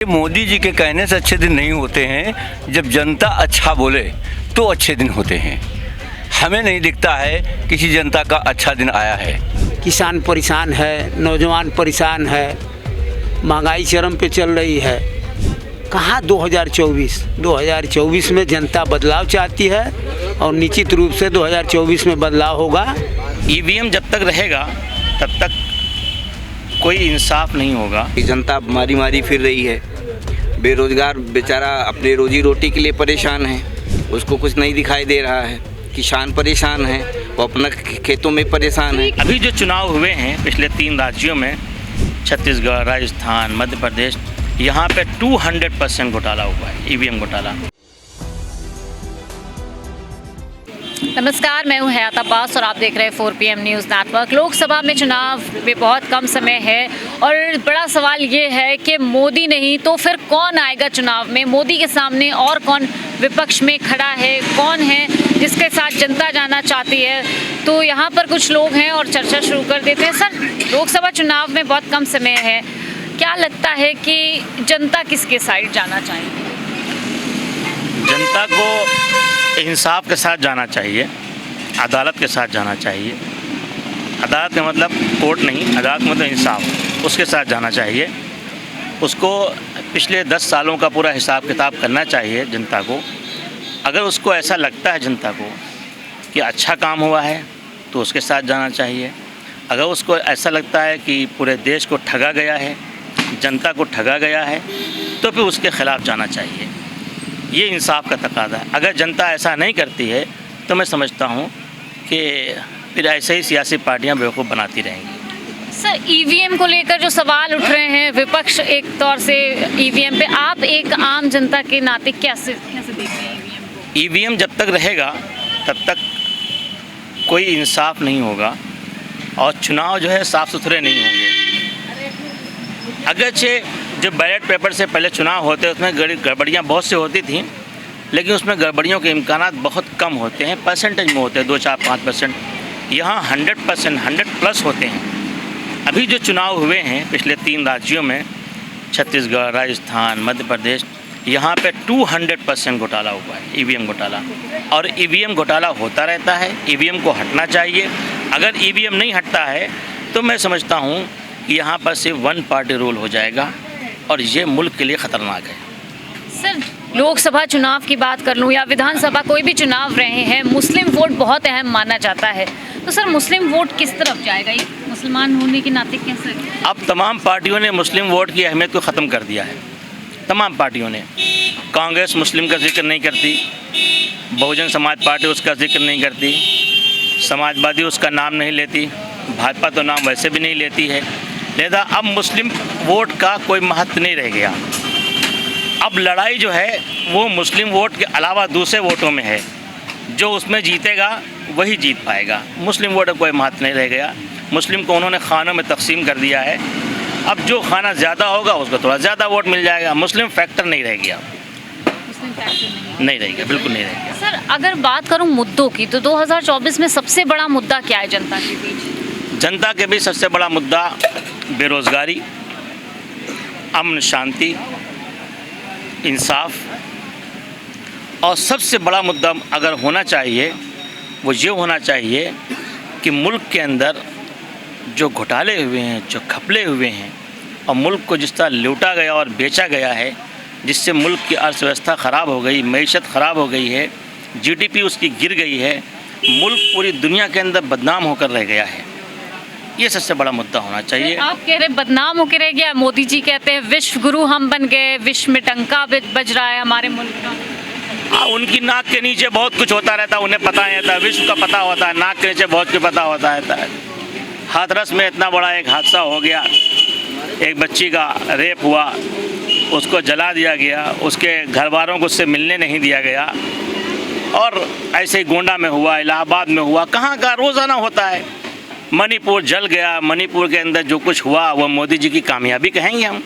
मोदी जी के कहने से अच्छे दिन नहीं होते हैं, जब जनता अच्छा बोले तो अच्छे दिन होते हैं। हमें नहीं दिखता है किसी जनता का अच्छा दिन आया है। किसान परेशान है, नौजवान परेशान है, महंगाई चरम पे चल रही है। कहाँ 2024 में जनता बदलाव चाहती है और निश्चित रूप से 2024 में बदलाव होगा। ईवीएम जब तक रहेगा तब तक कोई इंसाफ नहीं होगा। जनता मारी फिर रही है, बेरोजगार बेचारा अपने रोजी रोटी के लिए परेशान है, उसको कुछ नहीं दिखाई दे रहा है। किसान परेशान है, वो अपना खेतों में परेशान है। अभी जो चुनाव हुए हैं पिछले 3 राज्यों में, छत्तीसगढ़, राजस्थान, मध्य प्रदेश, यहाँ पे 200% घोटाला हुआ है, ईवीएम घोटाला। नमस्कार, मैं हूं हयात अब्बास और आप देख रहे हैं 4 PM न्यूज़ नेटवर्क। लोकसभा में चुनाव में बहुत कम समय है और बड़ा सवाल ये है कि मोदी नहीं तो फिर कौन आएगा चुनाव में। मोदी के सामने और कौन विपक्ष में खड़ा है, कौन है जिसके साथ जनता जाना चाहती है। तो यहाँ पर कुछ लोग हैं और चर्चा शुरू कर देते हैं। सर, लोकसभा चुनाव में बहुत कम समय है, क्या लगता है कि जनता किसके साइड जाना चाहिए? जनता को इंसाफ के साथ जाना चाहिए, अदालत के साथ जाना चाहिए। अदालत का मतलब कोर्ट नहीं, अदालत मतलब इंसाफ, उसके साथ जाना चाहिए। उसको पिछले 10 सालों का पूरा हिसाब किताब करना चाहिए जनता को। अगर उसको ऐसा लगता है जनता को कि अच्छा काम हुआ है तो उसके साथ जाना चाहिए। अगर उसको ऐसा लगता है कि पूरे देश को ठगा गया है, जनता को ठगा गया है, तो फिर उसके ख़िलाफ़ जाना चाहिए। ये इंसाफ का तकाज़ा है। अगर जनता ऐसा नहीं करती है तो मैं समझता हूँ कि फिर ऐसे ही सियासी पार्टियाँ बेवकूफ़ बनाती रहेंगी। सर, ईवीएम को लेकर जो सवाल उठ रहे हैं, विपक्ष एक तौर से ईवीएम पे, आप एक आम जनता के नाते कैसे देख रहे हैं ईवीएम को? ईवीएम जब तक रहेगा तब तक कोई इंसाफ नहीं होगा और चुनाव जो है साफ़ सुथरे नहीं होंगे। अगरचे जो बैलेट पेपर से पहले चुनाव होते हैं उसमें गड़बड़ियाँ बहुत सी होती थी, लेकिन उसमें गड़बड़ियों के इम्कानात बहुत कम होते हैं, परसेंटेज में होते हैं 2, 4, 5%। यहाँ 100%, 100+ होते हैं। अभी जो चुनाव हुए हैं पिछले 3 राज्यों में, छत्तीसगढ़, राजस्थान, मध्य प्रदेश, यहाँ पे 200% घोटाला हुआ है, ईवीएम घोटाला। और ईवीएम घोटाला होता रहता है, ईवीएम को हटना चाहिए। अगर ईवीएम नहीं हटता है तो मैं समझता हूँ कि यहाँ पर सिर्फ 1 पार्टी रूल हो जाएगा और ये मुल्क के लिए ख़तरनाक है। सर, लोकसभा चुनाव की बात कर लूँ या विधानसभा, कोई भी चुनाव रहे हैं, मुस्लिम वोट बहुत अहम माना जाता है। तो सर, मुस्लिम वोट किस तरफ जाएगा? ये मुसलमान होने के नाते कैसे? अब तमाम पार्टियों ने मुस्लिम वोट की अहमियत को ख़त्म कर दिया है। तमाम पार्टियों ने, कांग्रेस मुस्लिम का जिक्र नहीं करती, बहुजन समाज पार्टी उसका जिक्र नहीं करती, समाजवादी उसका नाम नहीं लेती, भाजपा तो नाम वैसे भी नहीं लेती है। लिहाजा अब मुस्लिम वोट का कोई महत्व नहीं रह गया। अब लड़ाई जो है वो मुस्लिम वोट के अलावा दूसरे वोटों में है। जो उसमें जीतेगा वही जीत पाएगा। मुस्लिम वोट का कोई महत्व नहीं रह गया। मुस्लिम को उन्होंने खानों में तकसीम कर दिया है। अब जो खाना ज़्यादा होगा उसको थोड़ा ज़्यादा वोट मिल जाएगा। मुस्लिम फैक्टर नहीं रह गया, नहीं रहेगा, बिल्कुल नहीं रहेगा। सर, अगर बात करूं मुद्दों की, तो 2024 में सबसे बड़ा मुद्दा क्या है जनता के बीच? जनता के बीच सबसे बड़ा मुद्दा बेरोज़गारी, अमन शांति, इंसाफ, और सबसे बड़ा मुद्दा अगर होना चाहिए वो ये होना चाहिए कि मुल्क के अंदर जो घोटाले हुए हैं, जो घपले हुए हैं और मुल्क को जिस तरह लूटा गया और बेचा गया है, जिससे मुल्क की अर्थव्यवस्था ख़राब हो गई, मईशत ख़राब हो गई है, GDP उसकी गिर गई है, मुल्क पूरी दुनिया के अंदर बदनाम होकर रह गया है। ये सबसे बड़ा मुद्दा होना चाहिए। आप कह रहे बदनाम होकर रह गया, मोदी जी कहते हैं विश्व गुरु हम बन गए, विश्व में डंका बज रहा है हमारे मुल्क का। हाँ, उनकी नाक के नीचे बहुत कुछ होता रहता है, उन्हें पता नहीं रहता। विश्व का पता होता है, नाक के नीचे बहुत कुछ पता होता रहता है। हाथरस में इतना बड़ा एक हादसा हो गया, एक बच्ची का रेप हुआ, उसको जला दिया गया, उसके घर वालों को उससे मिलने नहीं दिया गया। और ऐसे ही गोंडा में हुआ, इलाहाबाद में हुआ, कहाँ का रोज़ाना होता है। मणिपुर जल गया, मणिपुर के अंदर जो कुछ हुआ वो मोदी जी की कामयाबी कहेंगे, हम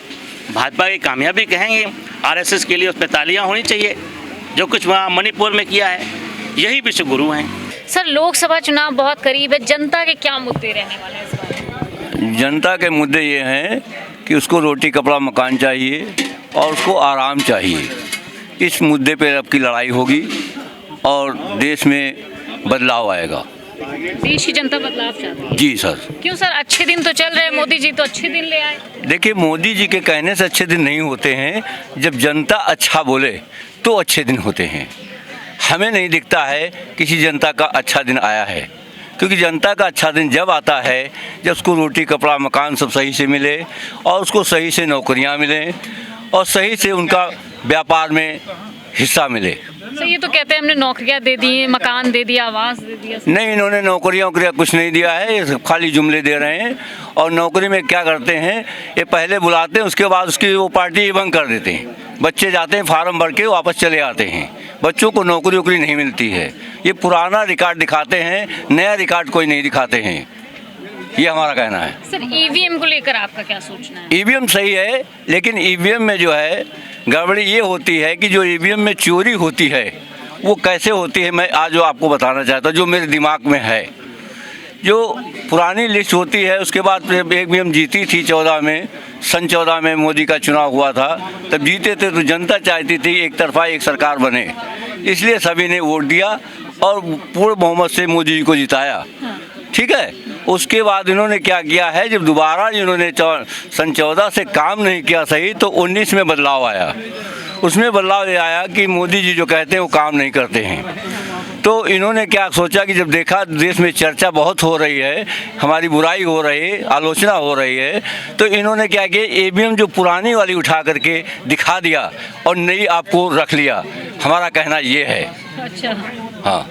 भाजपा की कामयाबी कहेंगे। RSS के लिए उस पर तालियाँ होनी चाहिए, जो कुछ वहाँ मणिपुर में किया है। यही विश्व गुरु हैं। सर, लोकसभा चुनाव बहुत करीब है, जनता के क्या मुद्दे रहने वाले हैं इस बार? जनता के मुद्दे ये हैं कि उसको रोटी कपड़ा मकान चाहिए, और उसको आराम चाहिए। इस मुद्दे पर अब की लड़ाई होगी और देश में बदलाव आएगा। देश की जनता बदलाव चाहती है। जी सर। क्यों सर, अच्छे दिन तो चल रहे हैं, मोदी जी तो अच्छे दिन ले आए। देखिए, मोदी जी के कहने से अच्छे दिन नहीं होते हैं, जब जनता अच्छा बोले तो अच्छे दिन होते हैं। हमें नहीं दिखता है किसी जनता का अच्छा दिन आया है, क्योंकि जनता का अच्छा दिन जब आता है जब उसको रोटी कपड़ा मकान सब सही से मिले और उसको सही से नौकरियां मिलें और सही से उनका व्यापार में हिस्सा मिले। सर ये तो कहते हैं हमने नौकरियां दे दी, मकान दे दिया, आवास दे दिया। नहीं, इन्होंने नौकरियाँ कुछ नहीं दिया है, ये खाली जुमले दे रहे हैं। और नौकरी में क्या करते हैं, ये पहले बुलाते हैं, उसके बाद उसकी वो पार्टी बंद कर देते हैं। बच्चे जाते हैं फार्म भर के वापस चले आते हैं, बच्चों को नौकरी वोकरी नहीं मिलती है। ये पुराना रिकॉर्ड दिखाते हैं, नया रिकॉर्ड कोई नहीं दिखाते हैं, ये हमारा कहना है। सर ईवीएम को लेकर आपका क्या सोचना है? ईवीएम सही है, लेकिन ईवीएम में जो है गड़बड़ी ये होती है कि जो ईवीएम में चोरी होती है वो कैसे होती है, मैं आज जो आपको बताना चाहता हूँ, जो मेरे दिमाग में है। जो पुरानी लिस्ट होती है, उसके बाद ईवीएम जीती थी 14 में, सन 14 में मोदी का चुनाव हुआ था, तब जीते थे तो जनता चाहती थी एक तरफा एक सरकार बने, इसलिए सभी ने वोट दिया और पूर्ण बहुमत से मोदी जी को जिताया। ठीक है, उसके बाद इन्होंने क्या किया है, जब दोबारा इन्होंने सन 14 से काम नहीं किया सही, तो 19 में बदलाव आया। उसमें बदलाव ये आया कि मोदी जी जो कहते हैं वो काम नहीं करते हैं। तो इन्होंने क्या सोचा कि जब देखा देश में चर्चा बहुत हो रही है, हमारी बुराई हो रही है, आलोचना हो रही है, तो इन्होंने क्या किया, ईवीएम जो पुरानी वाली उठा करके दिखा दिया और नई आपको रख लिया। हमारा कहना ये है। अच्छा, हाँ।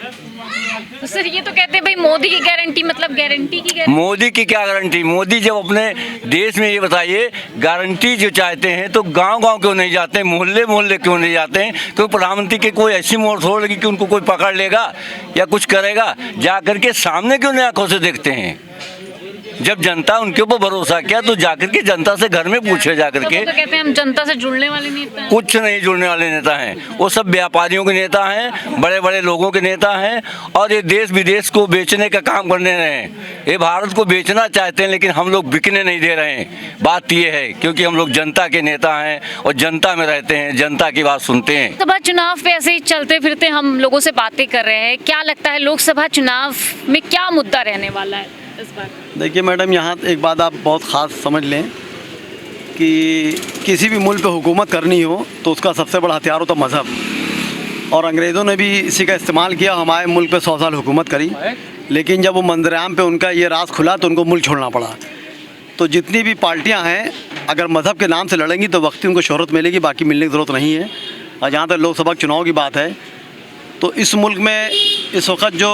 तो सर ये तो कहते हैं भाई मोदी की गारंटी, मतलब गारंटी की गारंटी। मोदी की क्या गारंटी? मोदी जब अपने देश में, ये बताइए, गारंटी जो चाहते हैं तो गांव-गांव क्यों नहीं जाते हैं, मोहल्ले क्यों नहीं जाते हैं? क्योंकि प्रधानमंत्री की कोई ऐसी मोड़ थोड़ लगी कि उनको कोई पकड़ लेगा या कुछ करेगा? जा करके सामने क्यों नहीं आंखों से देखते हैं? जब जनता उनके ऊपर भरोसा किया तो जाकर के जनता से घर में पूछे जाकर के। तो कहते हैं हम जनता से जुड़ने वाले नेता हैं। कुछ नहीं जुड़ने वाले नेता हैं, वो सब व्यापारियों के नेता हैं, बड़े बड़े लोगों के नेता हैं और ये देश विदेश को बेचने का काम करने रहे हैं। ये भारत को बेचना चाहते हैं, लेकिन हम लोग बिकने नहीं दे रहे हैं। बात ये है, क्योंकि हम लोग जनता के नेता हैं और जनता में रहते हैं, जनता की बात सुनते हैं। लोकसभा चुनाव पे ऐसे ही चलते फिरते हम लोगों से बातें कर रहे हैं, क्या लगता है लोकसभा चुनाव में क्या मुद्दा रहने वाला है इस बार? देखिए मैडम, यहाँ एक बात आप बहुत ख़ास समझ लें कि किसी भी मुल्क पे हुकूमत करनी हो तो उसका सबसे बड़ा हथियार होता है मज़हब। और अंग्रेज़ों ने भी इसी का इस्तेमाल किया, हमारे मुल्क पे 100 साल हुकूमत करी, लेकिन जब वो मंजर-ए-आम पे उनका ये राज खुला तो उनको मुल्क छोड़ना पड़ा। तो जितनी भी पार्टियाँ हैं, अगर मज़हब के नाम से लड़ेंगी तो वक्त उनको शोहरत मिलेगी, बाकी मिलने की ज़रूरत नहीं है। और जहाँ तक लोकसभा चुनाव की बात है, तो इस मुल्क में इस वक्त जो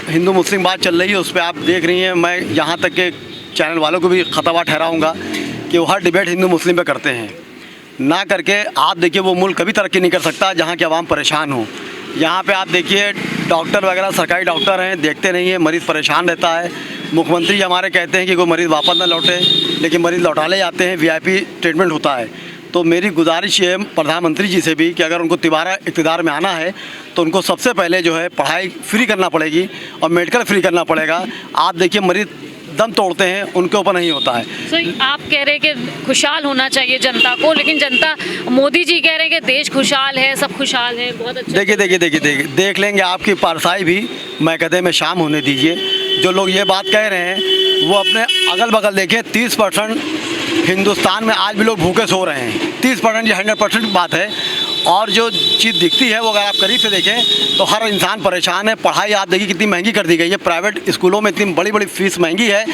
हिंदू मुस्लिम बात चल रही है उस पर आप देख रही हैं, मैं यहाँ तक के चैनल वालों को भी खतवा ठहराऊँगा कि वो हर डिबेट हिंदू मुस्लिम पे करते हैं, ना करके आप देखिए वो मुल्क कभी तरक्की नहीं कर सकता जहाँ के आवाम परेशान हो। यहाँ पे आप देखिए डॉक्टर वगैरह सरकारी डॉक्टर हैं, देखते नहीं हैं, मरीज़ परेशान रहता है। मुख्यमंत्री हमारे कहते हैं कि कोई मरीज़ वापस ना लौटे, लेकिन मरीज़ लौटा ले जाते हैं, VIP ट्रीटमेंट होता है। तो मेरी गुजारिश है प्रधानमंत्री जी से भी कि अगर उनको दोबारा इक़्तिदार में आना है तो उनको सबसे पहले जो है पढ़ाई फ्री करना पड़ेगी और मेडिकल फ्री करना पड़ेगा। आप देखिए मरीज़ दम तोड़ते हैं, उनके ऊपर नहीं होता है। तो आप कह रहे हैं कि खुशहाल होना चाहिए जनता को, लेकिन जनता, मोदी जी कह रहे हैं कि देश खुशहाल है, सब खुशहाल है, बहुत अच्छा। देखिए देख लेंगे आपकी पारसाई भी महकदे में शाम होने दीजिए। जो लोग ये बात कह रहे हैं वो अपने अगल बगल देखें, 30% हिंदुस्तान में आज भी लोग भूखे सो रहे हैं। 30% ये 100% बात है। और जो चीज़ दिखती है वो अगर आप करीब से देखें तो हर इंसान परेशान है। पढ़ाई आप देखिए कितनी महंगी कर दी गई है, प्राइवेट स्कूलों में इतनी बड़ी बड़ी फीस महंगी है,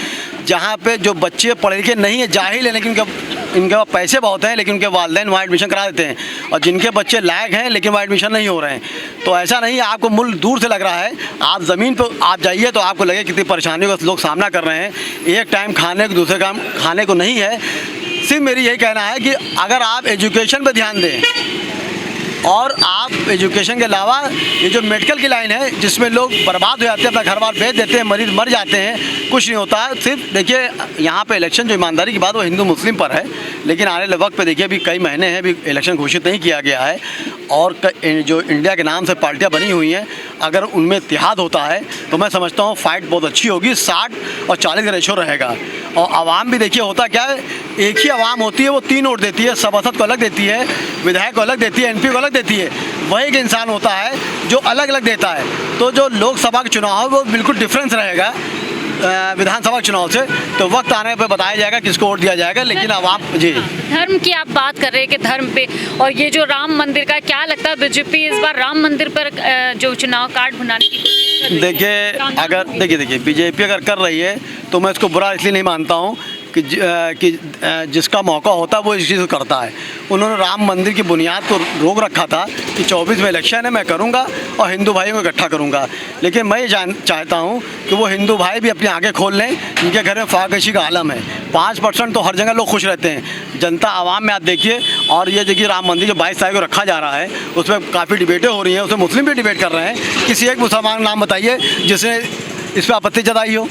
जहाँ पे जो बच्चे पढ़े लिखे नहीं है, जाहिल है, लेकिन इनके पास पैसे बहुत हैं, लेकिन उनके वालिदैन वहाँ एडमिशन करा देते हैं, और जिनके बच्चे लायक हैं लेकिन वहाँ एडमिशन नहीं हो रहे हैं। तो ऐसा नहीं है आपको मुल्क दूर से लग रहा है, आप ज़मीन पर आप जाइए तो आपको लगे कितनी परेशानियों का लोग सामना कर रहे हैं। एक टाइम खाने को, दूसरे टाइम खाने को नहीं है। सिर्फ मेरी यही कहना है कि अगर आप एजुकेशन पर ध्यान दें, और आप एजुकेशन के अलावा ये जो मेडिकल की लाइन है जिसमें लोग बर्बाद हो जाते हैं, अपना घर बार बेच देते हैं, मरीज मर जाते हैं, कुछ नहीं होता है। सिर्फ देखिए यहाँ पे इलेक्शन जो ईमानदारी की बात वो हिंदू मुस्लिम पर है, लेकिन आने वाले वक्त पे देखिए अभी कई महीने हैं, अभी इलेक्शन घोषित नहीं किया गया है और जो इंडिया के नाम से पार्टियाँ बनी हुई हैं, अगर उनमें इत्तेहाद होता है तो मैं समझता हूँ फाइट बहुत अच्छी होगी, 60 और 40 का रेशो रहेगा। और आवाम भी देखिए होता क्या है, एक ही आवाम होती है, वो 3 वोट देती है, सभासद को अलग देती है, विधायक को अलग देती है, एमपी को अलग देती है। वही एक इंसान होता है जो अलग अलग देता है। तो जो लोकसभा का चुनाव है वो बिल्कुल डिफरेंस रहेगा विधानसभा चुनाव से। तो वक्त आने पे बताया जाएगा किसको वोट दिया जाएगा, लेकिन आवाम जी धर्म की आप बात कर रहे हैं कि धर्म पे, और ये जो राम मंदिर का क्या लगता है, बीजेपी इस बार राम मंदिर पर जो चुनाव कार्ड बनाने की कोशिश कर रही है? देखिए अगर देखिए बीजेपी अगर कर रही है तो मैं इसको बुरा इसलिए नहीं मानता हूँ कि जिसका मौका होता है वो इस चीज़ को करता है। उन्होंने राम मंदिर की बुनियाद को रोक रखा था कि 24 में इलेक्शन है, मैं करूंगा और हिंदू भाइयों को इकट्ठा करूंगा। लेकिन मैं ये चाहता हूं कि वो हिंदू भाई भी अपनी आंखें खोल लें, इनके घर में फाकशी का आलम है। 5% तो हर जगह लोग खुश रहते हैं, जनता आवाम में आप देखिए। और ये देखिए राम मंदिर जो 22 तारीख को रखा जा रहा है उसमें काफ़ी डिबेटें हो रही हैं, उसमें मुस्लिम भी डिबेट कर रहे हैं। किसी एक मुसलमान नाम बताइए जिसने इस पर आपत्ति जताई हो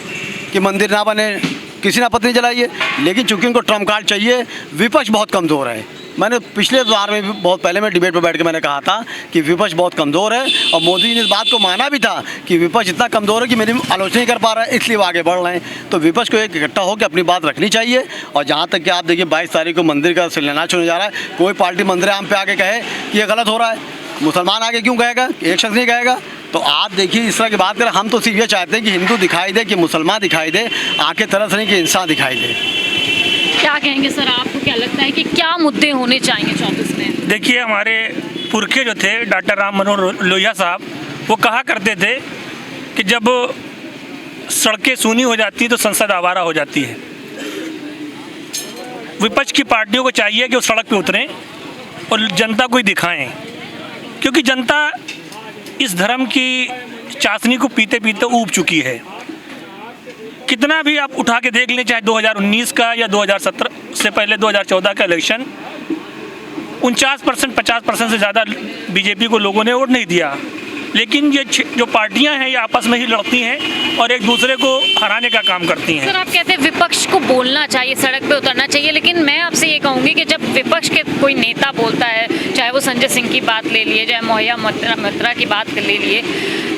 कि मंदिर ना बने, किसी ने आपत्ति नहीं जलाई है। लेकिन चूंकि उनको ट्रम्प कार्ड चाहिए, विपक्ष बहुत कमज़ोर है। मैंने पिछले बार में भी बहुत पहले मैं डिबेट पर बैठ के मैंने कहा था कि विपक्ष बहुत कमज़ोर है, और मोदी जी ने इस बात को माना भी था कि विपक्ष इतना कमज़ोर है कि मेरी आलोचना नहीं कर पा रहा है, इसलिए वो आगे बढ़ रहे हैं। तो विपक्ष को एक इकट्ठा होकर अपनी बात रखनी चाहिए। और जहाँ तक कि आप देखिए 22 तारीख को मंदिर का शिलान्यास होने जा रहा है, कोई पार्टी मंदिर आम पे आके कहे कि ये गलत हो रहा है, मुसलमान आगे क्यों कहेगा, एक शख्स नहीं कहेगा। तो आप देखिए इस तरह की बात करें, हम तो सिर्फ ये चाहते हैं कि हिंदू दिखाई दे, कि मुसलमान दिखाई दे, आंखें तरस नहीं कि इंसान दिखाई दे। क्या कहेंगे सर, आपको क्या लगता है कि क्या मुद्दे होने चाहिए 24 में? देखिए हमारे पुरखे जो थे डॉक्टर राम मनोहर लोहिया साहब, वो कहा करते थे कि जब सड़कें सूनी हो जाती तो संसद आवारा हो जाती है। विपक्ष की पार्टियों को चाहिए कि वो सड़क पे उतरें और जनता को ही दिखाएं, क्योंकि जनता इस धर्म की चाशनी को पीते पीते ऊब चुकी है। कितना भी आप उठा के देख लें, चाहे 2019 का या 2017 से पहले 2014 का इलेक्शन, 49% 50% से ज़्यादा बीजेपी को लोगों ने वोट नहीं दिया। लेकिन ये जो पार्टियां हैं ये आपस में ही लड़ती हैं और एक दूसरे को हराने का काम करती हैं। सर आप कहते हैं विपक्ष को बोलना चाहिए, सड़क पे उतरना चाहिए, लेकिन मैं आपसे ये कहूँगी कि जब विपक्ष के कोई नेता बोलता है, चाहे वो संजय सिंह की बात ले लिए, चाहे मोहिया मित्रा की बात ले लिए,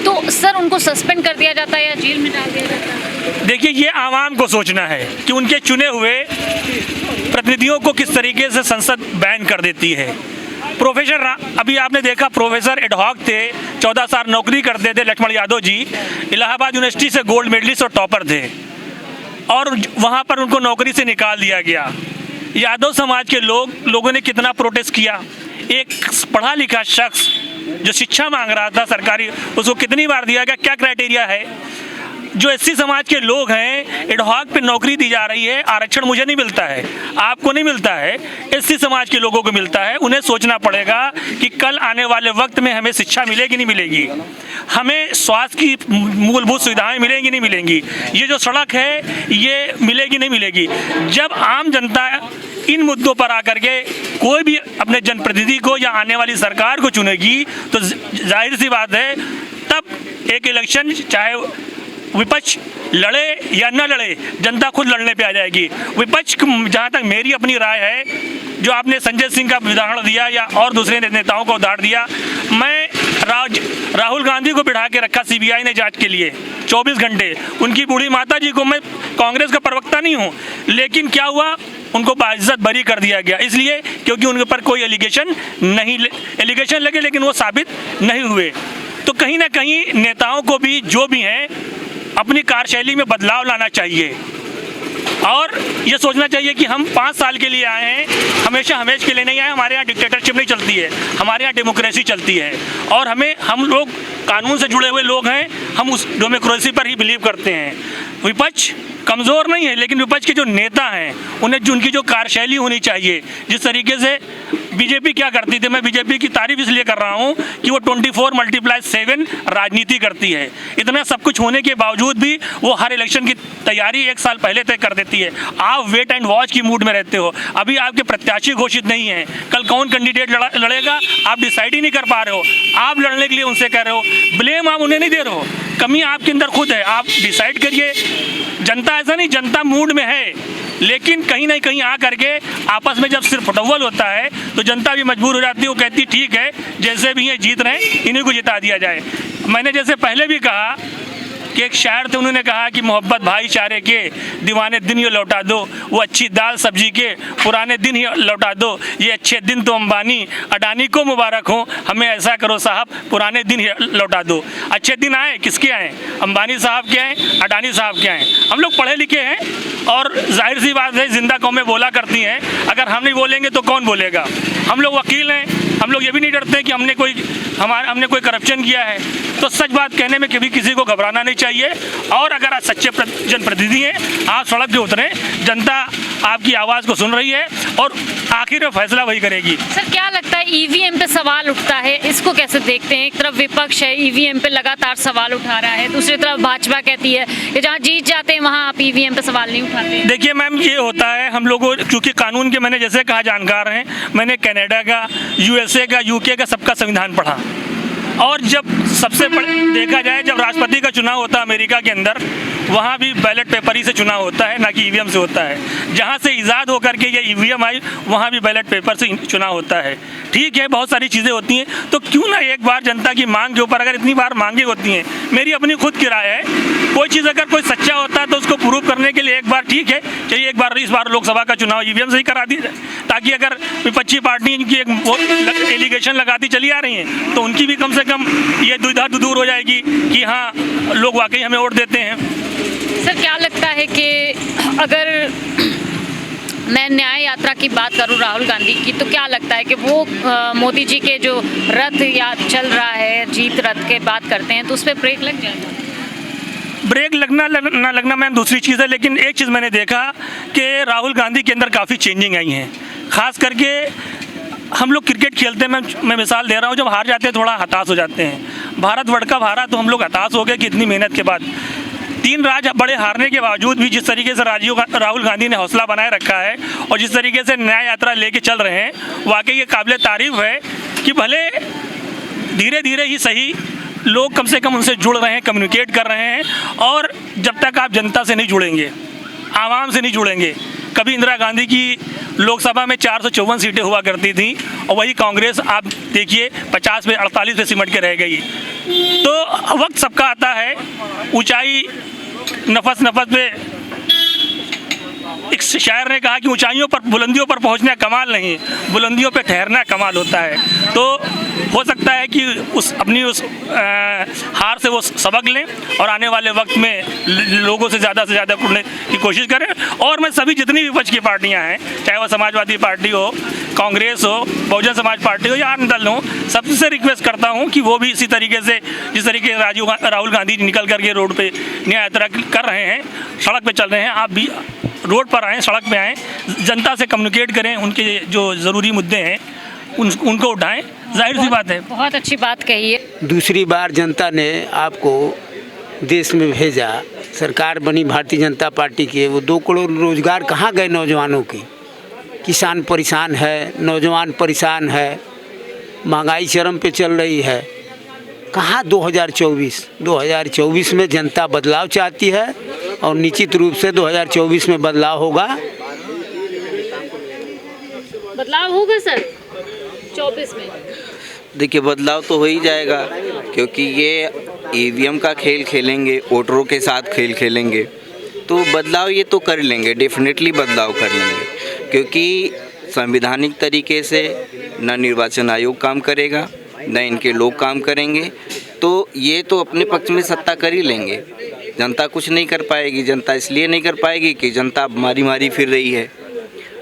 तो सर उनको सस्पेंड कर दिया जाता है या जेल में डाल दिया जाता है? देखिए ये आवाम को सोचना है कि उनके चुने हुए प्रतिनिधियों को किस तरीके से संसद बैन कर देती है। प्रोफेसर अभी आपने देखा प्रोफेसर एडहॉक थे, 14 साल नौकरी करते थे लक्ष्मण यादव जी, इलाहाबाद यूनिवर्सिटी से गोल्ड मेडलिस्ट और टॉपर थे, और वहाँ पर उनको नौकरी से निकाल दिया गया। यादव समाज के लोगों ने कितना प्रोटेस्ट किया। एक पढ़ा लिखा शख्स जो शिक्षा मांग रहा था सरकारी, उसको कितनी बार दिया गया, क्या क्राइटेरिया है। जो एससी समाज के लोग हैं, एडहॉक पे नौकरी दी जा रही है, आरक्षण मुझे नहीं मिलता है, आपको नहीं मिलता है, एससी समाज के लोगों को मिलता है। उन्हें सोचना पड़ेगा कि कल आने वाले वक्त में हमें शिक्षा मिलेगी नहीं मिलेगी, हमें स्वास्थ्य की मूलभूत सुविधाएं मिलेंगी नहीं मिलेंगी, ये जो सड़क है ये मिलेगी नहीं मिलेगी। जब आम जनता इन मुद्दों पर आकर के कोई भी अपने जनप्रतिनिधि को या आने वाली सरकार को चुनेगी, तो जाहिर सी बात है तब एक इलेक्शन, चाहे विपक्ष लड़े या न लड़े, जनता खुद लड़ने पे आ जाएगी। विपक्ष, जहाँ तक मेरी अपनी राय है, जो आपने संजय सिंह का उदाहरण दिया या और दूसरे नेताओं का उदाहरण दिया, मैं राहुल गांधी को बिठा के रखा सीबीआई ने जांच के लिए 24 घंटे। उनकी बूढ़ी माता जी को, मैं कांग्रेस का प्रवक्ता नहीं हूँ, लेकिन क्या हुआ, उनको बाइज्जत बरी कर दिया गया, इसलिए क्योंकि उनके ऊपर कोई एलिगेशन लगे लेकिन वो साबित नहीं हुए। तो कहीं ना कहीं नेताओं को भी, जो भी हैं, अपनी कार्यशैली में बदलाव लाना चाहिए और ये सोचना चाहिए कि हम 5 साल के लिए आए हैं, हमेशा के लिए नहीं आए। हमारे यहाँ डिक्टेटरशिप नहीं चलती है, हमारे यहाँ डेमोक्रेसी चलती है, और हम लोग कानून से जुड़े हुए लोग हैं, हम उस डेमोक्रेसी पर ही बिलीव करते हैं। विपक्ष कमज़ोर नहीं है, लेकिन विपक्ष के जो नेता हैं उन्हें उनकी जो कार्यशैली होनी चाहिए, जिस तरीके से बीजेपी क्या करती थी, मैं बीजेपी की तारीफ इसलिए कर रहा हूँ कि वो 24x7 राजनीति करती है। इतना सब कुछ होने के बावजूद भी वो हर इलेक्शन की तैयारी एक साल पहले तय कर देती है। आप वेट एंड वॉच की मूड में रहते हो। अभी आपके प्रत्याशी घोषित नहीं हैं, कल कौन कैंडिडेट लड़ेगा आप डिसाइड ही नहीं कर पा रहे हो। आप लड़ने के लिए उनसे कह रहे हो, ब्लेम आप उन्हें नहीं दे रहे हो, कमी आपके अंदर खुद है। आप डिसाइड करिए। जनता ऐसा नहीं, जनता मूड में है, लेकिन कहीं ना कहीं आ करके आपस में जब सिर्फ फुटबॉल होता है तो जनता भी मजबूर हो जाती है। वो कहती ठीक है, जैसे भी ये जीत रहे हैं इन्हीं को जिता दिया जाए। मैंने जैसे पहले भी कहा कि एक शायर थे, उन्होंने कहा कि मोहब्बत भाईचारे के दीवाने दिन ही लौटा दो, वो अच्छी दाल सब्जी के पुराने दिन ही लौटा दो। ये अच्छे दिन तो अंबानी अडानी को मुबारक हो, हमें ऐसा करो साहब पुराने दिन ही लौटा दो। अच्छे दिन आए, किसके आए? अंबानी साहब के आए, अडानी साहब के आए। हम लोग पढ़े लिखे हैं और जाहिर सी बात है जिंदा कौमें बोला करती हैं, अगर हम नहीं बोलेंगे तो कौन बोलेगा? हम लोग वकील हैं, हम लोग ये भी नहीं डरते कि हमने कोई करप्शन किया है। तो सच बात कहने में कभी किसी को घबराना नहीं चाहिए। और अगर आप सच्चे जनप्रतिनिधि हैं, आप सड़क पे उतरें, जनता आपकी आवाज़ को सुन रही है और आखिर में फैसला वही करेगी। सर क्या लगता है ईवीएम पे सवाल उठता है, इसको कैसे देखते हैं? एक तरफ विपक्ष है, ईवीएम पे लगातार सवाल उठा रहा है, दूसरी तरफ भाजपा कहती है कि जहाँ जीत जाते हैं वहाँ आप ईवीएम पे सवाल नहीं उठाते। देखिए मैम, ये होता है हम लोगों, क्योंकि कानून के मैंने जैसे कहा जानकार हैं, मैंने कनाडा का, यूएसए का, यूके का सबका संविधान पढ़ा। और जब सबसे देखा जाए, जब राष्ट्रपति का चुनाव होता है अमेरिका के अंदर, वहाँ भी बैलेट पेपर ही से चुनाव होता है, ना कि ईवीएम से होता है। जहाँ से ईजाद होकर के ये ईवीएम आई, वहाँ भी बैलेट पेपर से चुनाव होता है। ठीक है, बहुत सारी चीज़ें होती हैं, तो क्यों ना एक बार जनता की मांग के ऊपर, अगर इतनी बार मांगे होती हैं, मेरी अपनी खुद की राय है, कोई चीज़ अगर कोई सच्चा होता है तो उसको प्रूव करने के लिए एक बार ठीक है, चाहिए एक बार इस बार लोकसभा का चुनाव ईवीएम से ही करा दिया जाए, ताकि अगर विपक्षी पार्टी इनकी एक एलिगेशन लगाती चली आ रही हैं तो उनकी भी कम से कम ये दुविधा दूर हो जाएगी कि हाँ लोग वाकई हमें वोट देते हैं। सर क्या लगता है कि अगर मैं न्याय यात्रा की बात करूं राहुल गांधी की, तो क्या लगता है कि वो मोदी जी के जो रथ या चल रहा है, जीत रथ के बात करते हैं, तो उस पर ब्रेक लग जाएगा? ब्रेक लगना ना लगना मैम दूसरी चीज़ है, लेकिन एक चीज़ मैंने देखा कि राहुल गांधी के अंदर काफ़ी चेंजिंग आई हैं। ख़ास करके हम लोग क्रिकेट खेलते हैं, मैं मिसाल दे रहा हूँ, जब हार जाते हैं थोड़ा हताश हो जाते हैं। भारत वर्ल्ड कप हारा तो हम लोग हताश हो गए कि इतनी मेहनत के बाद 3 राज बड़े हारने के बावजूद भी जिस तरीके से राहुल गांधी ने हौसला बनाए रखा है और जिस तरीके से न्याय यात्रा लेके चल रहे हैं, वाकई ये काबिल तारीफ़ है कि भले धीरे धीरे ही सही लोग कम से कम उनसे जुड़ रहे हैं, कम्युनिकेट कर रहे हैं। और जब तक आप जनता से नहीं जुड़ेंगे, आवाम से नहीं जुड़ेंगे, कभी इंदिरा गांधी की लोकसभा में 454 सीटें हुआ करती थी और वही कांग्रेस आप देखिए 50 पे 48 पे सिमट के रह गई। तो वक्त सबका आता है, ऊंचाई नफस पे, एक शायर ने कहा कि ऊंचाइयों पर, बुलंदियों पर पहुंचना कमाल नहीं, बुलंदियों पे ठहरना कमाल होता है। तो हो सकता है कि उस हार से वो सबक लें और आने वाले वक्त में लोगों से ज़्यादा जुड़ने की कोशिश करें। और मैं सभी जितनी विपक्ष की पार्टियां हैं, चाहे वह समाजवादी पार्टी हो, कांग्रेस हो, बहुजन समाज पार्टी हो या अन्य दल हो, सबसे रिक्वेस्ट करता हूं कि वो भी इसी तरीके से, जिस तरीके से राहुल गांधी निकल करके रोड पे न्याय यात्रा कर रहे हैं, सड़क पे चल रहे हैं, आप भी रोड पर आएँ, सड़क पे आएँ, जनता से कम्युनिकेट करें, उनके जो ज़रूरी मुद्दे हैं उनको उठाएं। जाहिर सी बात है, बहुत अच्छी बात कही है। दूसरी बार जनता ने आपको देश में भेजा, सरकार बनी भारतीय जनता पार्टी की, वो 2 करोड़ रोजगार कहाँ गए नौजवानों के? किसान परेशान है, नौजवान परेशान है, महंगाई चरम पे चल रही है। कहाँ 2024 में जनता बदलाव चाहती है और निश्चित रूप से 2024 में बदलाव होगा। बदलाव होगा सर 24 में? देखिए बदलाव तो हो ही जाएगा, क्योंकि ये ईवीएम का खेल खेलेंगे, वोटरों के साथ खेल खेलेंगे, तो बदलाव ये तो कर लेंगे, डेफिनेटली बदलाव कर लेंगे। क्योंकि संवैधानिक तरीके से न निर्वाचन आयोग काम करेगा, न इनके लोग काम करेंगे, तो ये तो अपने पक्ष में सत्ता कर ही लेंगे। जनता कुछ नहीं कर पाएगी। जनता इसलिए नहीं कर पाएगी कि जनता मारी फिर रही है,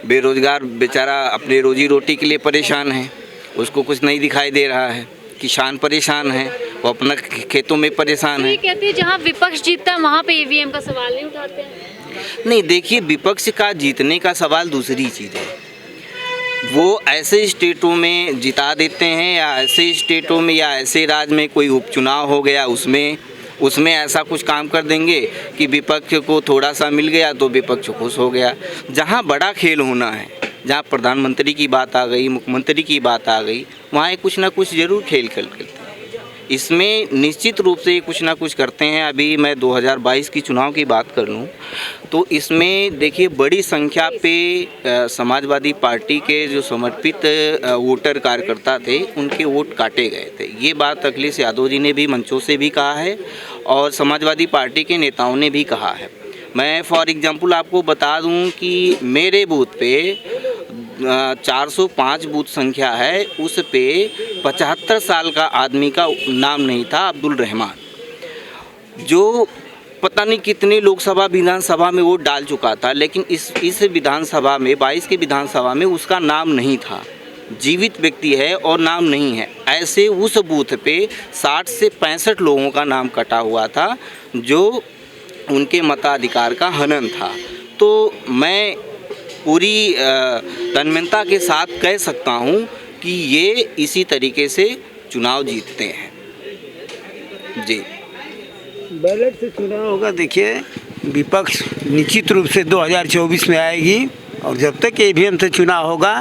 बेरोज़गार बेचारा अपने रोजी रोटी के लिए परेशान है, उसको कुछ नहीं दिखाई दे रहा है। किसान परेशान है, वो अपना खेतों में परेशान ये है। कहते हैं जहाँ विपक्ष जीतता है वहाँ पे ईवीएम का सवाल नहीं उठाते हैं। नहीं, देखिए, विपक्ष का जीतने का सवाल दूसरी चीज़ है। वो ऐसे स्टेटों में जिता देते हैं या ऐसे स्टेटों में या ऐसे राज्य में कोई उपचुनाव हो गया उसमें ऐसा कुछ काम कर देंगे कि विपक्ष को थोड़ा सा मिल गया तो विपक्ष खुश हो गया। जहाँ बड़ा खेल होना है, जहाँ प्रधानमंत्री की बात आ गई, मुख्यमंत्री की बात आ गई, वहाँ ये कुछ ना कुछ ज़रूर खेल करते हैं। इसमें निश्चित रूप से कुछ ना कुछ करते हैं। अभी मैं 2022 की चुनाव की बात कर लूँ तो इसमें देखिए बड़ी संख्या पे समाजवादी पार्टी के जो समर्पित वोटर कार्यकर्ता थे उनके वोट काटे गए थे। ये बात अखिलेश यादव जी ने भी मंचों से भी कहा है और समाजवादी पार्टी के नेताओं ने भी कहा है। मैं फॉर एग्जांपल आपको बता दूं कि मेरे बूथ पे 405 बूथ संख्या है, उस पे 75 साल का आदमी का नाम नहीं था, अब्दुल रहमान, जो पता नहीं कितने लोकसभा विधानसभा में वोट डाल चुका था, लेकिन इस विधानसभा में 22 के विधानसभा में उसका नाम नहीं था। जीवित व्यक्ति है और नाम नहीं है। ऐसे उस बूथ पे 60 से 65 लोगों का नाम कटा हुआ था जो उनके मताधिकार का हनन था। तो मैं पूरी तन्मयता के साथ कह सकता हूँ कि ये इसी तरीके से चुनाव जीतते हैं। जी, बैलेट से चुनाव होगा। देखिए, विपक्ष निश्चित रूप से 2024 में आएगी और जब तक ईवीएम से चुनाव होगा,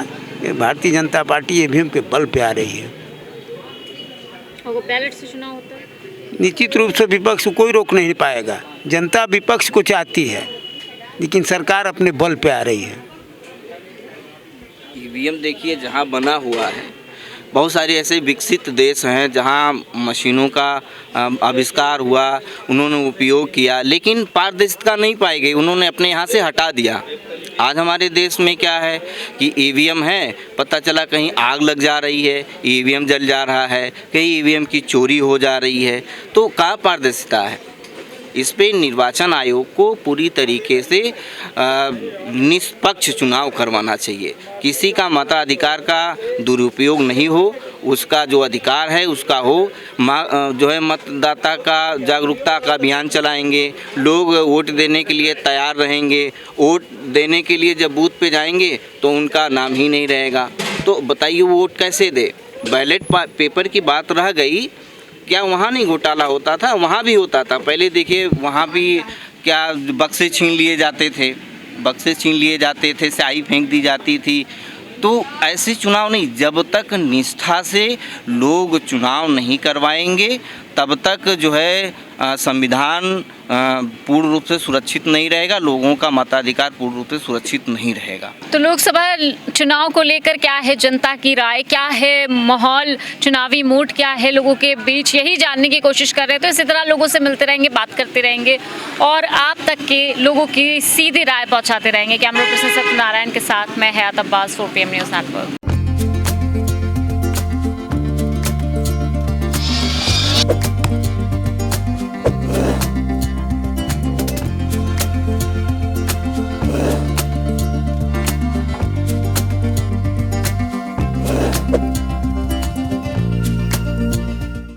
ये भारतीय जनता पार्टी ईवीएम के बल पे आ रही है। और वो बैलेट से चुनाव होता है, निश्चित रूप से विपक्ष को कोई रोक नहीं पाएगा। जनता विपक्ष को चाहती है, लेकिन सरकार अपने बल पे आ रही है। ईवीएम देखिए जहाँ बना हुआ है, बहुत सारे ऐसे विकसित देश हैं जहाँ मशीनों का आविष्कार हुआ, उन्होंने उपयोग किया, लेकिन पारदर्शिता नहीं पाई गई, उन्होंने अपने यहाँ से हटा दिया। आज हमारे देश में क्या है कि ईवीएम है, पता चला कहीं आग लग जा रही है, ईवीएम जल जा रहा है, कहीं ईवीएम की चोरी हो जा रही है, तो कहाँ पारदर्शिता है? इस पे निर्वाचन आयोग को पूरी तरीके से निष्पक्ष चुनाव करवाना चाहिए। किसी का मताधिकार का दुरुपयोग नहीं हो, उसका जो अधिकार है उसका हो। जो है मतदाता का जागरूकता का अभियान चलाएंगे, लोग वोट देने के लिए तैयार रहेंगे। वोट देने के लिए जब बूथ पे जाएंगे तो उनका नाम ही नहीं रहेगा, तो बताइए वो वोट कैसे दे? बैलेट पेपर की बात रह गई, क्या वहाँ नहीं घोटाला होता था? वहाँ भी होता था। पहले देखिए वहाँ भी क्या बक्से छीन लिए जाते थे, स्याही फेंक दी जाती थी। तो ऐसे चुनाव नहीं, जब तक निष्ठा से लोग चुनाव नहीं करवाएंगे तब तक जो है संविधान पूर्ण रूप से सुरक्षित नहीं रहेगा, लोगों का मताधिकार पूर्ण रूप से सुरक्षित नहीं रहेगा। तो लोकसभा चुनाव को लेकर क्या है जनता की राय, क्या है माहौल, चुनावी मूड क्या है लोगों के बीच, यही जानने की कोशिश कर रहे हैं। तो इसी तरह लोगों से मिलते रहेंगे, बात करते रहेंगे और आप तक के लोगों की सीधी राय पहुंचाते रहेंगे। कैमरा पर्सन सत्यनारायण के साथ मैं हयात अब्बास, 4PM न्यूज़ नेटवर्क।